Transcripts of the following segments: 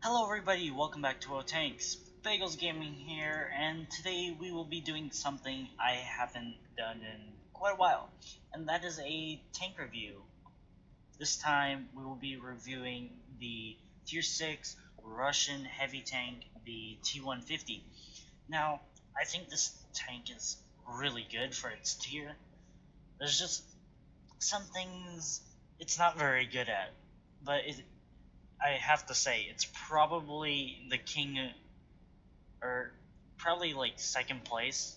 Hello everybody, welcome back to Tanks. Bagels Gaming here, and today we will be doing something I haven't done in quite a while, and that is a tank review. This time we will be reviewing the Tier 6 Russian heavy tank, the T-150. Now, I think this tank is really good for its tier. There's just some things it's not very good at, but I have to say, it's probably the king, or probably like second place,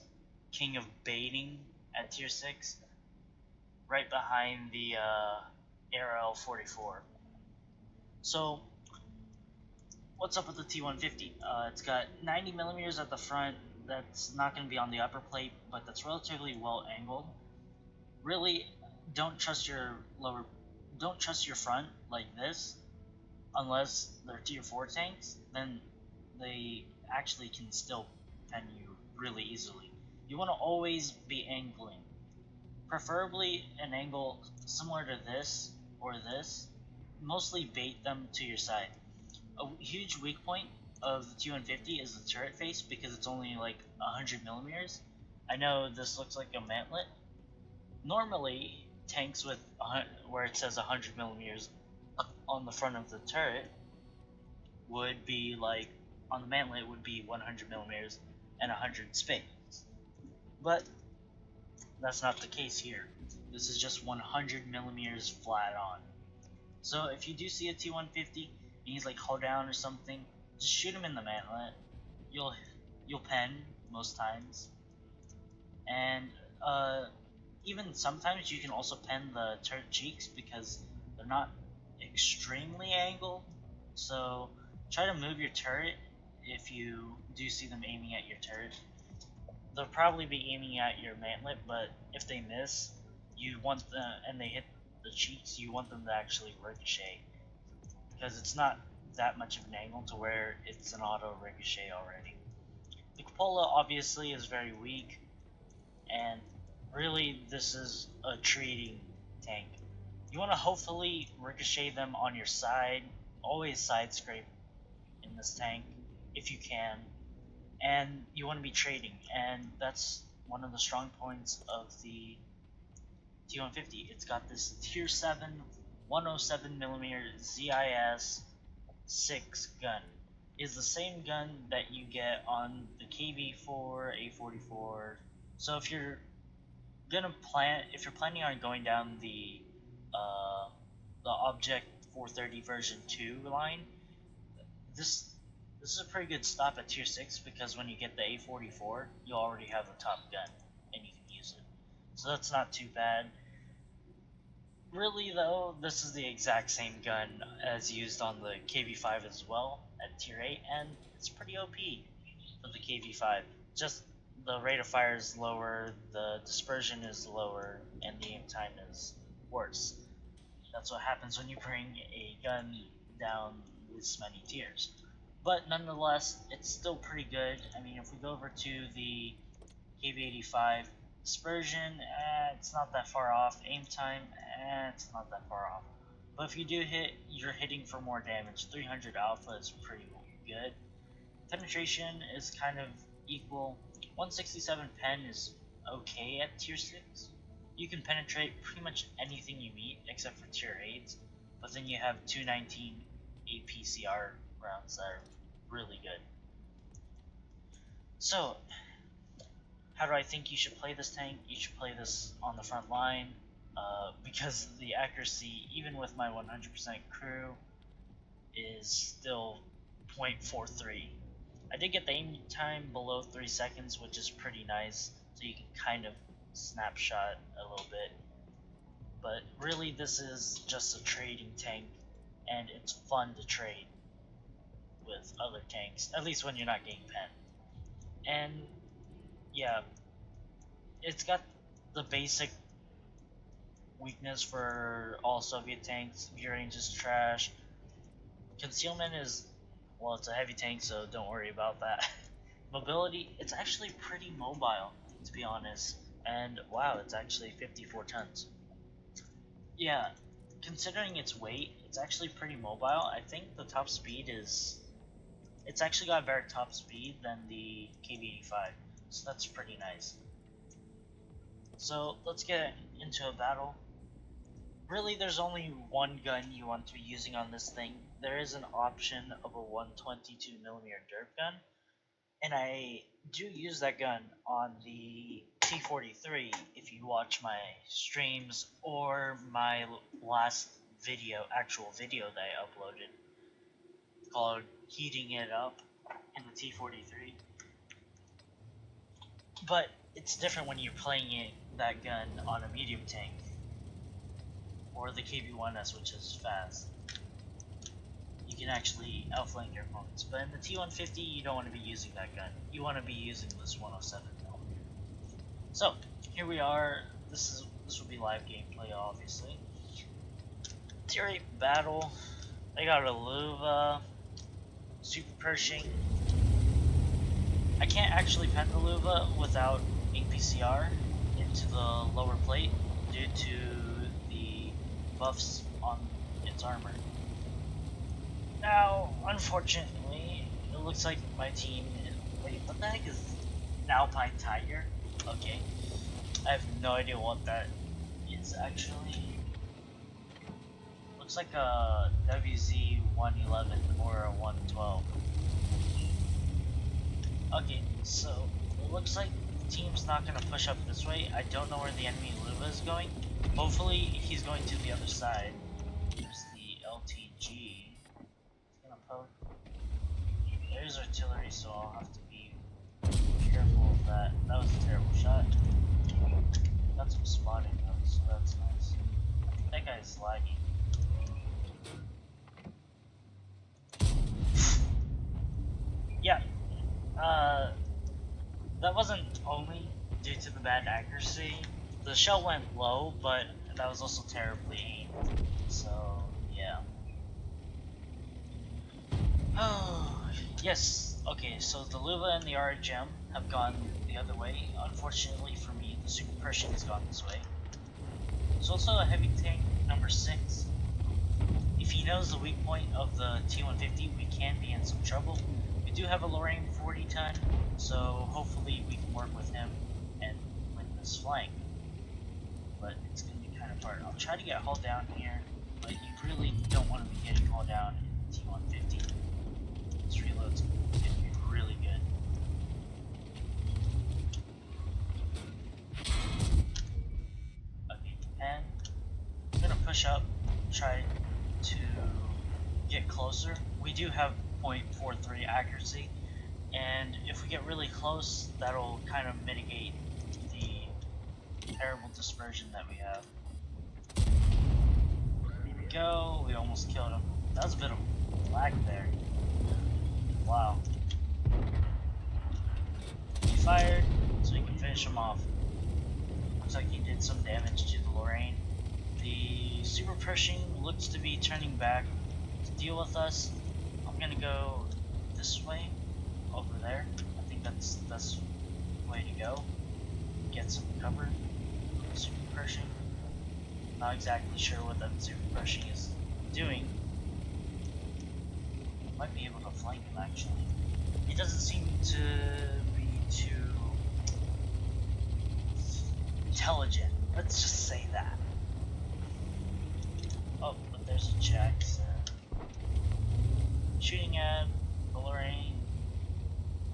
king of baiting at tier 6, right behind the ARL-44. So, what's up with the T-150? It's got 90 millimeters at the front. That's not going to be on the upper plate, but that's relatively well angled. Really, don't trust your front like this unless they're tier 4 tanks, then they actually can still pen you really easily. You want to always be angling, preferably an angle similar to this or this. Mostly bait them to your side. A huge weak point of the T-150 is the turret face because it's only like 100 millimeters. I know this looks like a mantlet. Normally, tanks with where it says 100 millimeters on the front of the turret would be like, on the mantlet would be 100 millimeters and 100 space. But that's not the case here. This is just 100 millimeters flat on. So if you do see a T-150 and he's like hull down or something, just shoot him in the mantlet. You'll pen most times, and even sometimes you can also pen the turret cheeks because they're not extremely angled. So try to move your turret if you do see them aiming at your turret. They'll probably be aiming at your mantlet, but if they miss, you want them and they hit the cheeks, you want them to actually ricochet because it's not that much of an angle to where it's an auto ricochet already. The cupola obviously is very weak, and really this is a treating tank. You want to hopefully ricochet them on your side. Always side scrape in this tank if you can, and you want to be trading, and that's one of the strong points of the T-150. It's got this tier 7 107mm ZIS 6 gun. Is the same gun that you get on the KV4, A44. So if you're planning on going down the Object 430 version 2 line, this is a pretty good stop at tier 6 because when you get the A44, you already have the top gun and you can use it. So that's not too bad. Really though, this is the exact same gun as used on the KV5 as well at tier 8, and it's pretty OP for the KV5. Just the rate of fire is lower, the dispersion is lower, and the aim time is worse. That's what happens when you bring a gun down this many tiers. But nonetheless, it's still pretty good. I mean, if we go over to the KV85, dispersion, it's not that far off. Aim time, it's not that far off. But if you do hit, you're hitting for more damage. 300 alpha is pretty good. Penetration is kind of equal. 167 pen is okay at tier 6. You can penetrate pretty much anything you meet except for tier 8s, but then you have 219 APCR rounds that are really good. So, how do I think you should play this tank? You should play this on the front line, because the accuracy, even with my 100% crew, is still 0.43. I did get the aim time below 3 seconds, which is pretty nice, so you can kind of snapshot a little bit. But really this is just a trading tank, and it's fun to trade with other tanks, at least when you're not getting pen. And yeah, it's got the basic weakness for all Soviet tanks. View range is trash. Concealment is, well, it's a heavy tank, so don't worry about that. Mobility, it's actually pretty mobile, to be honest. And wow, it's actually 54 tons. Yeah, considering its weight, it's actually pretty mobile. I think the top speed is It's actually got better top speed than the KB85, so that's pretty nice. So let's get into a battle. Really, there's only one gun you want to be using on this thing. There is an option of a 122mm derp gun, and I do use that gun on the T-43 if you watch my streams or my last video, actual video that I uploaded called Heating It Up in the T-43. But it's different when you're playing that gun on a medium tank or the KB1S, which is fast. You can actually outflank your opponents. But in the T-150, you don't want to be using that gun. You want to be using this 107mm. So here we are. This will be live gameplay, obviously. Tier 8 battle. I got a Luva, Super Pershing. I can't actually pen the Luva without APCR into the lower plate due to the buffs on its armor. Now, unfortunately, it looks like my team is... Wait, what the heck is Alpine Tiger? Okay. I have no idea what that is actually. Looks like a WZ-111 or a 112. Okay, so it looks like the team's not going to push up this way. I don't know where the enemy Luva is going. Hopefully he's going to the other side. There's the LTG. There's artillery, so I'll have to be careful of that. That was a terrible shot. Got some spotting though, so that's nice. That guy's lagging. Yeah. That wasn't only due to the bad accuracy. The shell went low, but that was also terribly aimed. So, yeah. Oh, yes. Okay, so the Luva and the RHM have gone the other way. Unfortunately for me, the Super Pershing has gone this way. There's also a heavy tank number 6. If he knows the weak point of the T-150, we can be in some trouble. We do have a Lorraine 40 ton, so hopefully we can work with him and win this flank. But it's going to be kind of hard. I'll try to get hauled down here, but you really don't want to be getting hauled down in the T-150. This reload's going to be really good. Okay, and I'm going to push up, try to get closer. We do have 0.43 accuracy, and if we get really close, that'll kind of mitigate the terrible dispersion that we have. Here we go. We almost killed him. That was a bit of lag there. Wow. He fired, so we can finish him off. Looks like he did some damage to the Lorraine. The Super Pershing looks to be turning back to deal with us. I'm gonna go this way, over there. I think that's the best way to go. Get some cover. Super Pershing. Not exactly sure what that Super Pershing is doing. Might be able to flank him actually. He doesn't seem to be too intelligent. Let's just say that. Oh, but there's a Jackson. Shooting at the Lorraine.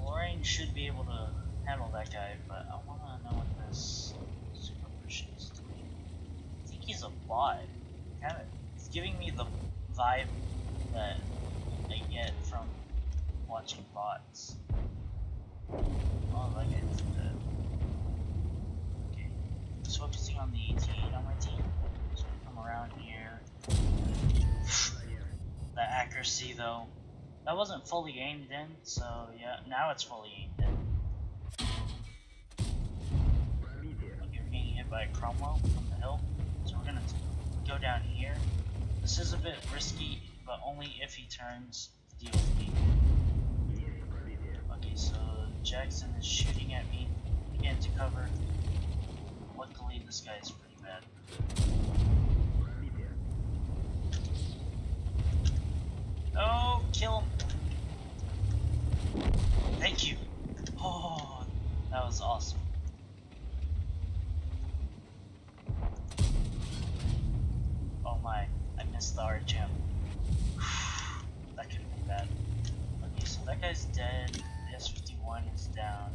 Lorraine should be able to handle that guy, but I want to know what this Super Pershing is doing. I think he's a bot. It's giving me the vibe that I get from watching bots. Oh, that guy's dead. Okay, just focusing on the 88 on my team. So I come around here. That accuracy though. That wasn't fully aimed in, so yeah, now it's fully aimed in. Okay, we're getting hit by a Cromwell from the hill, so we're gonna go down here. This is a bit risky, but only if he turns to deal with me. Okay, so Jackson is shooting at me, again to cover. Luckily, this guy is pretty bad. Oh, kill him! That was awesome. Oh my, I missed the RHM. That could have been bad. Okay, so that guy's dead. The S-51 is down.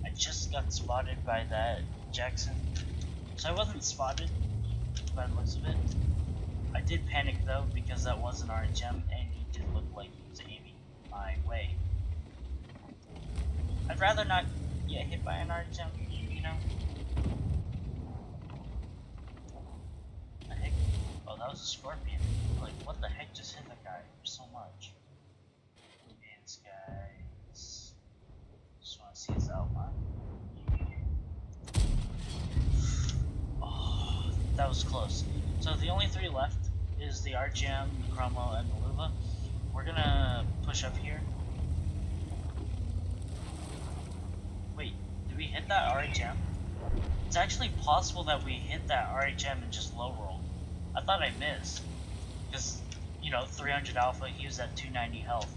I just got spotted by that Jackson. So I wasn't spotted by the looks of it. I did panic though because that was an RHM and he did look like he was aiming my way. I'd rather not get hit by an RHM, you know? The heck? Oh, that was a Scorpion. Like, what the heck just hit that guy so much? This guy's... Just want to see his outline. Oh, that was close. So the only three left is the RGM, the Chromo, and the Luva. We're gonna push up here. Wait, did we hit that RHM? It's actually possible that we hit that RHM and just low roll. I thought I missed. Because, you know, 300 alpha, he was at 290 health.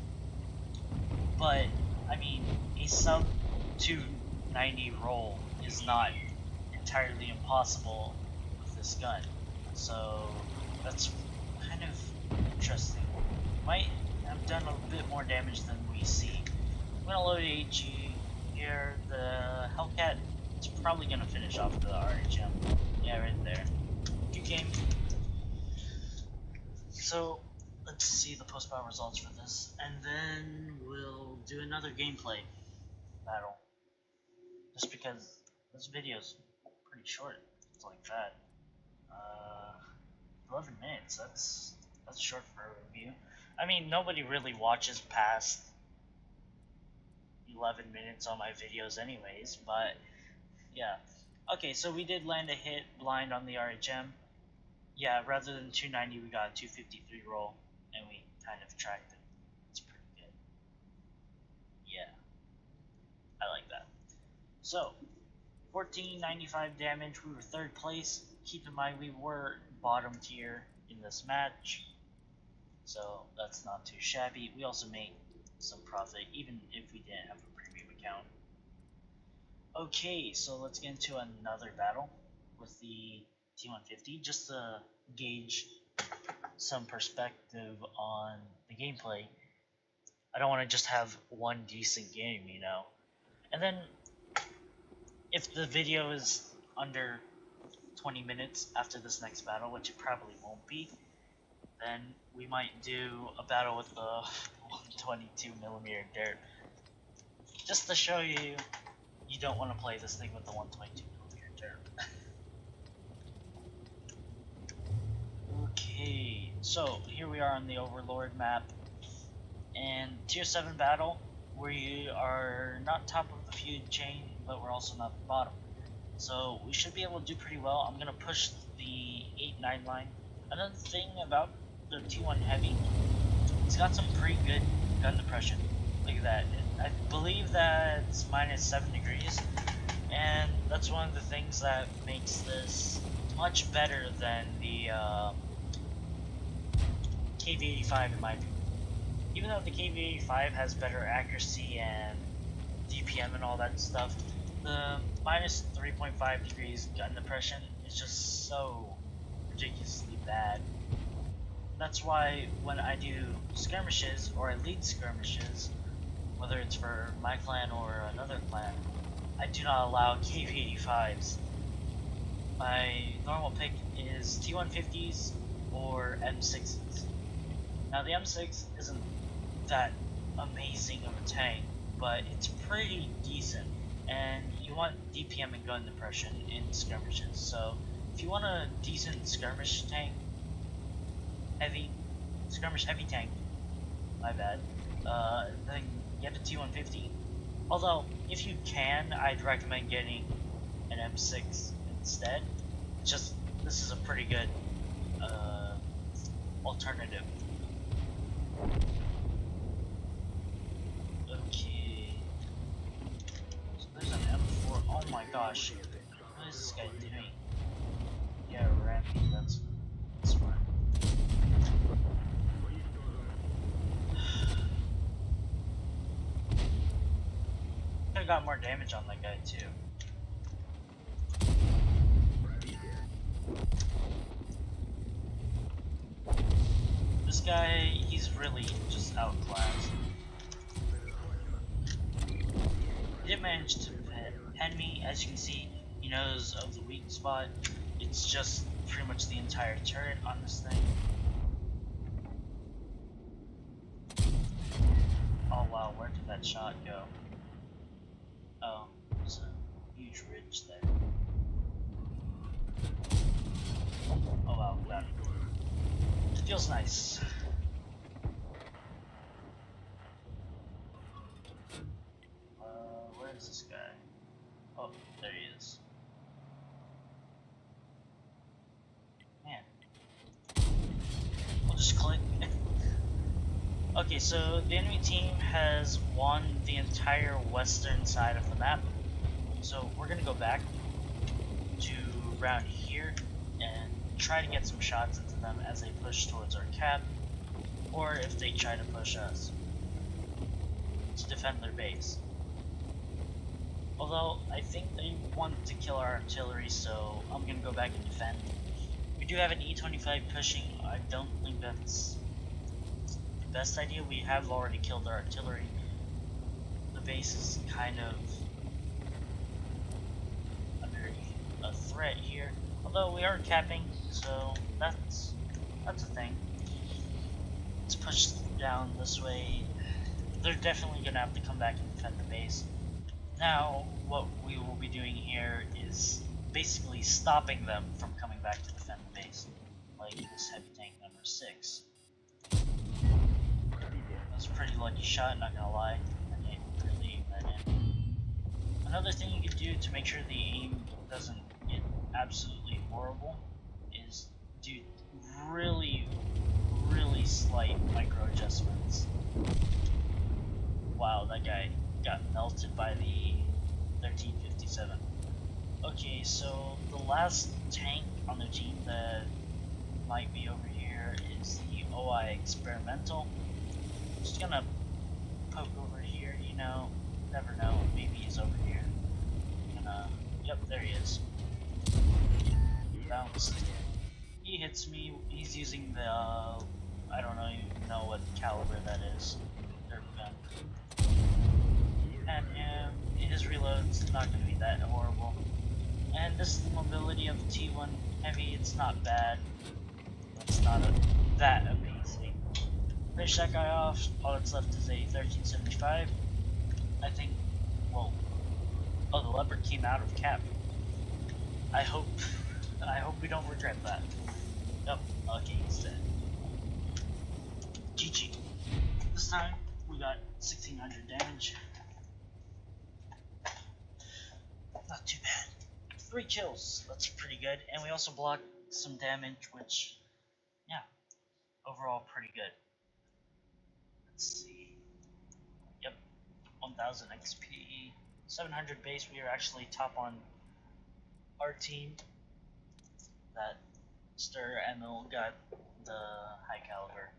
But, I mean, a sub 290 roll is not entirely impossible with this gun. So, that's kind of interesting. Might have done a bit more damage than we see. I'm gonna load HE here. The Hellcat is probably gonna finish off the RHM. Yeah, right there. Good game. So, let's see the post-battle results for this, and then we'll do another gameplay battle. Just because this video's pretty short. It's like that. 11 minutes, that's short for a review. I mean, nobody really watches past 11 minutes on my videos anyways, but yeah. Okay, so we did land a hit blind on the RHM. Yeah, rather than 290, we got a 253 roll, and we kind of tracked it. It's pretty good. Yeah, I like that. So, 1495 damage, we were third place. Keep in mind, we were bottom tier in this match, so that's not too shabby. We also made some profit, even if we didn't have a premium account. Okay, so let's get into another battle with the T-150, just to gauge some perspective on the gameplay. I don't want to just have one decent game, you know. And then, if the video is under 20 minutes after this next battle, which it probably won't be, then we might do a battle with the 122mm derp. Just to show you, you don't want to play this thing with the 122mm derp. Okay, so here we are on the Overlord map, and tier 7 battle. We are not top of the feud chain, but we're also not the bottom. So we should be able to do pretty well. I'm going to push the 8-9 line. Another thing about the T1 Heavy, it's got some pretty good gun depression. Look at that. I believe that's -7 degrees, and that's one of the things that makes this much better than the KV-85 in my opinion. Even though the KV-85 has better accuracy and DPM and all that stuff, the -3.5 degrees gun depression is just so ridiculously bad. That's why when I do skirmishes, or I lead skirmishes, whether it's for my clan or another clan, I do not allow KV-85s. My normal pick is T-150s or M6s. Now the M6 isn't that amazing of a tank, but it's pretty decent, and you want DPM and gun depression in skirmishes. So if you want a decent skirmish tank, skirmish heavy tank, my bad, then get a T-150. Although, if you can, I'd recommend getting an M6 instead. It's just, this is a pretty good alternative. Okay. So there's an M4. Oh my gosh. What is this guy doing? Yeah, ramping. That's smart. have got more damage on that guy too. This guy, he's really just outclassed. He did manage to pen me. As you can see, he knows of the weak spot. It's just pretty much the entire turret on this thing. Oh wow, where did that shot go? Oh, there's a huge ridge there. Oh wow, got it. Feels nice. Where is this guy? Oh, there he is. Man. We'll just click. Okay, so the enemy team has won the entire western side of the map. So we're gonna go back to around here and try to get some shots into them as they push towards our cap, or if they try to push us to defend their base. Although I think they want to kill our artillery, so I'm gonna go back and defend. We do have an E-25 pushing. I don't think that's the best idea. We have already killed our artillery. The base is kind of a threat here. Although we are capping, so that's a thing. Let's push down this way. They're definitely gonna have to come back and defend the base. Now, what we will be doing here is basically stopping them from coming back to defend the base, like this heavy tank number 6. That's a pretty lucky shot, not gonna lie. I didn't really aim that in. Another thing you can do to make sure the aim doesn't get absolutely horrible is do really slight micro adjustments. Wow, that guy got melted by the 1357. Okay, so the last tank on the team that might be over here is the OI Experimental. Just gonna poke over here, you know, never know, maybe he's over here. Yep, there he is. Bounced. He hits me. He's using the I don't even know what caliber that is. Derp gun. And his reload's not gonna be that horrible. And this is the mobility of the T-150. It's not bad. It's not that amazing. Finish that guy off. All that's left is a 1375. I think. Whoa. Oh, the leopard came out of cap. I hope we don't regret that. Yep. Okay, he's dead. GG. This time we got 1600 damage. Not too bad. 3 kills. That's pretty good. And we also blocked some damage, which, yeah, overall pretty good. Let's see. Yep. 1000 XP. 700 base. We are actually top on our team. That Stir Emil got the high caliber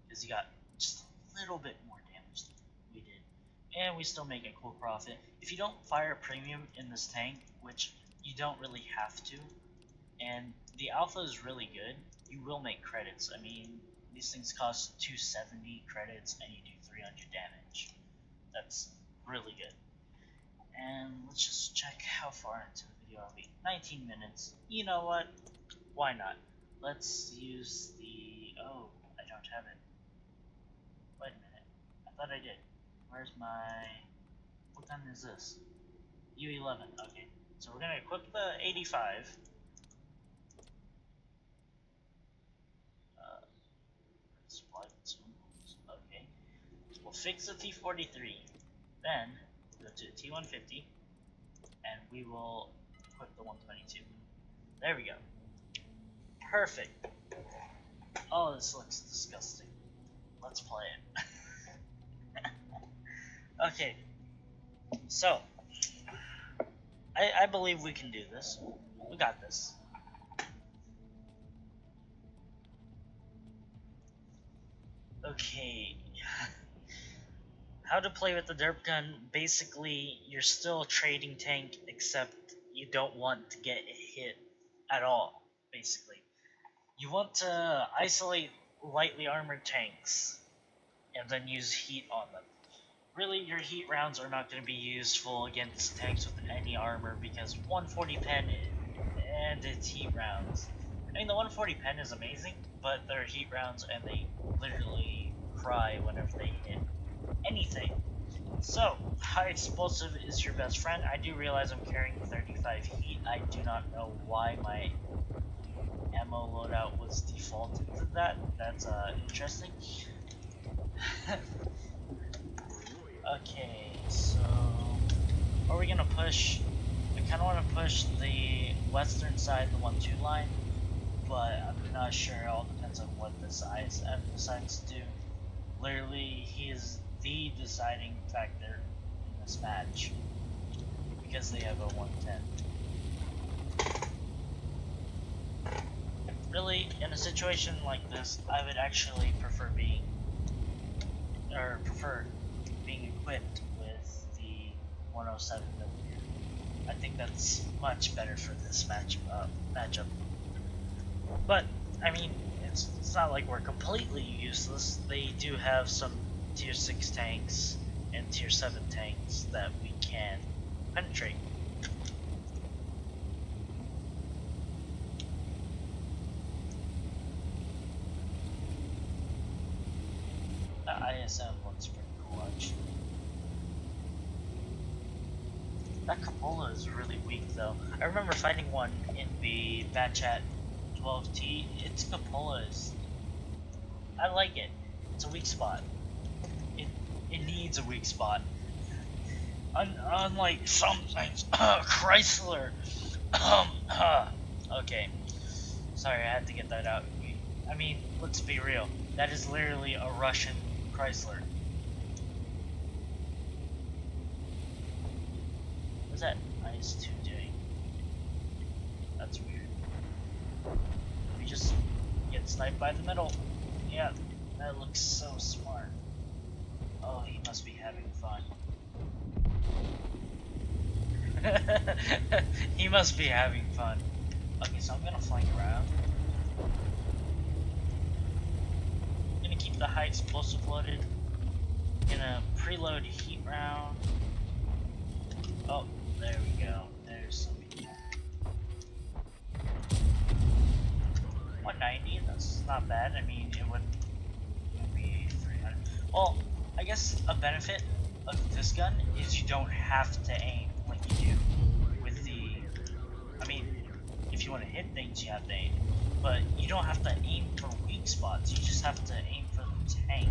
because he got just a little bit more damage than we did, and we still make a cool profit. If you don't fire premium in this tank, which you don't really have to, and the alpha is really good, you will make credits. I mean, these things cost 270 credits and you do 300 damage. That's really good. And let's just check how far into the video are we. 19 minutes. You know what? Why not? Let's use the... Oh, I don't have it. Wait a minute. I thought I did. Where's my... What gun is this? U11. Okay. So we're gonna equip the 85. Okay. We'll fix the T-43. Then we'll go to the T-150. And we will equip the 122. There we go. Perfect. Oh, this looks disgusting. Let's play it. Okay. So, I believe we can do this. We got this. Okay. how to play with the derp gun. Basically, you're still a trading tank, except you don't want to get hit at all. Basically, you want to isolate lightly armored tanks and then use heat on them. Really, your heat rounds are not going to be useful against tanks with any armor because 140 pen and its heat rounds. I mean, the 140 pen is amazing, but they're heat rounds and they literally cry whenever they hit anything. So, high explosive is your best friend. I do realize I'm carrying 35 heat. I do not know why my ammo loadout was defaulted to that. That's interesting. Okay, so are we gonna push? I kind of want to push the western side, the 1-2 line, but I'm not sure. It all depends on what this ISM decides to do. Literally, he is the deciding factor in this match because they have a 110. Really, in a situation like this, I would actually prefer being equipped with the 107mm. I think that's much better for this matchup. But I mean, it's not like we're completely useless. They do have some tier 6 tanks and tier 7 tanks that we can penetrate. The ISM looks pretty cool actually. That Cupola is really weak though. I remember fighting one in the match at 12T. Its Cupola is... I like it. It's a weak spot. It needs a weak spot. Unlike some things. Chrysler. Okay. Sorry, I had to get that out. I mean, let's be real. That is literally a Russian Chrysler. What's that IS-2 doing? That's weird. We just get sniped by the middle. Yeah, that looks so smart. Oh, he must be having fun. He must be having fun. Okay, so I'm gonna flank around. I'm gonna keep the high explosive loaded. Gonna preload heat round. Oh, there we go. There's something. 190, that's not bad. I mean, it would be 300. Well, I guess a benefit of this gun is you don't have to aim like you do with the... I mean, if you want to hit things, you have to aim. But you don't have to aim for weak spots, you just have to aim for the tank.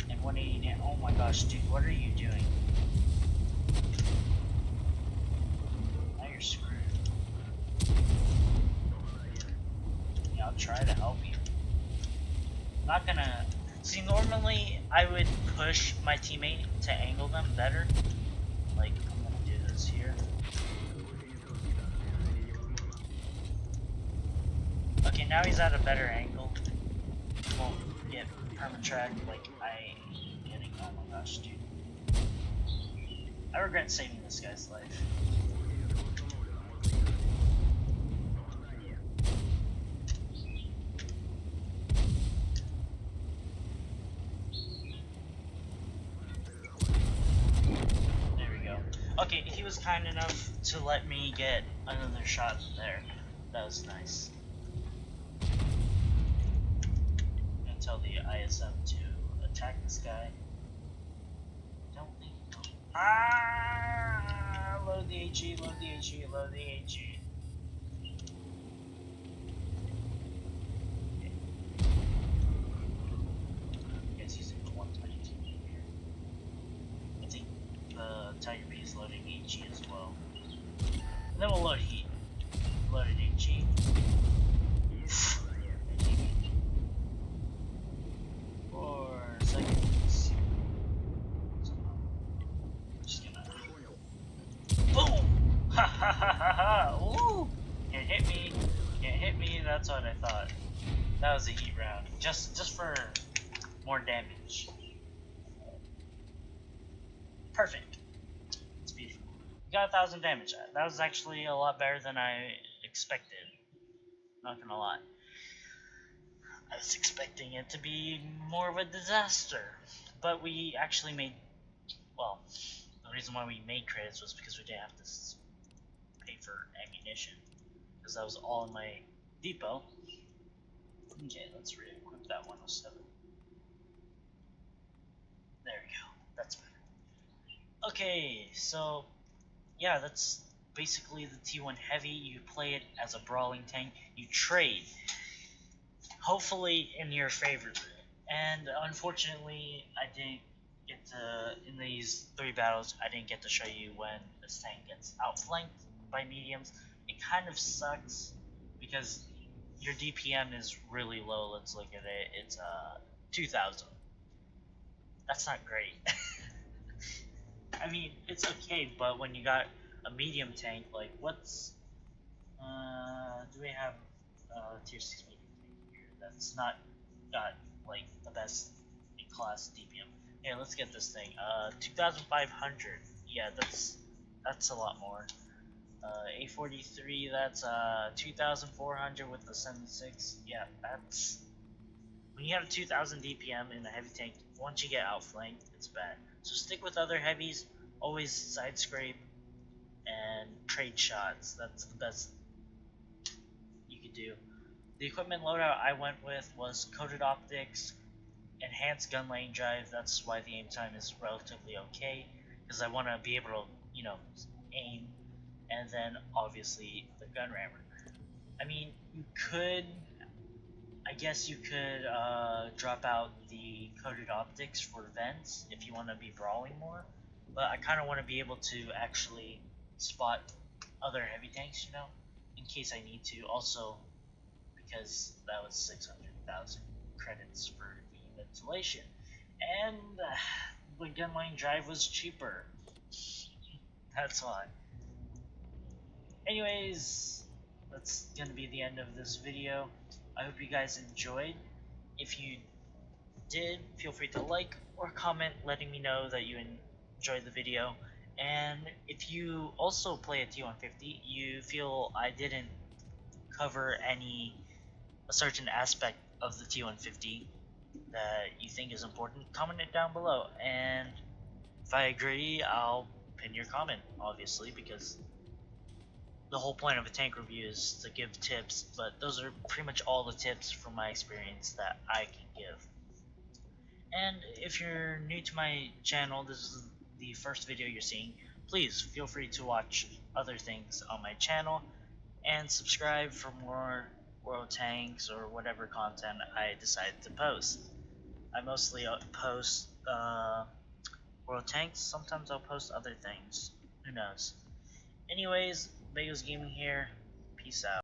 And 180, oh my gosh, dude, what are you doing? Now you're screwed. Yeah, I'll try to help you. I'm not gonna... See, normally I would push my teammate to angle them better. Like, I'm gonna do this here. Okay, now he's at a better angle. Won't get permatracked like I am getting. Oh my gosh, dude. I regret saving this guy's life. There we go. Okay, he was kind enough to let me get another shot there. That was nice. Tell the ISM to attack this guy. Don't think. Ah! Load the AG, load the AG, load the AG. Okay. I guess using the 122 here. I think the Tiger B is loading AG as well. And then we'll load heat. Loaded AG. 4 seconds. Just gonna... Boom! Ha ha ha ha ha! Ooh! Can't hit me. Can't hit me. That's what I thought. That was a heat round. Just for more damage. Perfect. It's beautiful. We got 1,000 damage. That was actually a lot better than I expected. Not gonna lie. I was expecting it to be more of a disaster. But we actually made, well, the reason why we made credits was because we didn't have to pay for ammunition. Because that was all in my depot. Okay, let's re-equip that 107. There we go. That's better. Okay, so yeah, that's basically the T1 Heavy. You play it as a brawling tank. You trade, hopefully in your favor. And unfortunately, I didn't get to, in these 3 battles, I didn't get to show you when this tank gets outflanked by mediums. It kind of sucks because your DPM is really low. Let's look at it. It's 2,000. That's not great. I mean, it's okay, but when you got a medium tank, like what's do we have tier 6 medium tank here that's not got like the best in class DPM? Yeah, let's get this thing. 2,500. Yeah, that's a lot more. A43, that's 2,400 with the 76. Yeah, that's when you have 2,000 DPM in a heavy tank. Once you get outflanked, it's bad. So stick with other heavies. Always side scrape and trade shots. That's the best you could do. The equipment loadout I went with was coated optics, enhanced gun lane drive. That's why the aim time is relatively okay, because I want to be able to, aim, and then obviously the gun rammer. I mean, I guess you could drop out the coated optics for vents if you want to be brawling more, but I kind of want to be able to actually spot other heavy tanks, in case I need to. Also, because that was 600,000 credits for the ventilation, and the gun lane drive was cheaper. That's why. Anyways, that's gonna be the end of this video. I hope you guys enjoyed. If you did, feel free to like or comment letting me know that you enjoyed the video. And if you also play a T-150, you feel I didn't cover a certain aspect of the T-150 that you think is important, comment it down below. And if I agree, I'll pin your comment, obviously, because the whole point of a tank review is to give tips, but those are pretty much all the tips from my experience that I can give. And if you're new to my channel, this is the first video you're seeing, please feel free to watch other things on my channel and subscribe for more World Tanks or whatever content I decide to post. I mostly post World Tanks, sometimes I'll post other things, who knows. Anyways, Bagels Gaming here, peace out.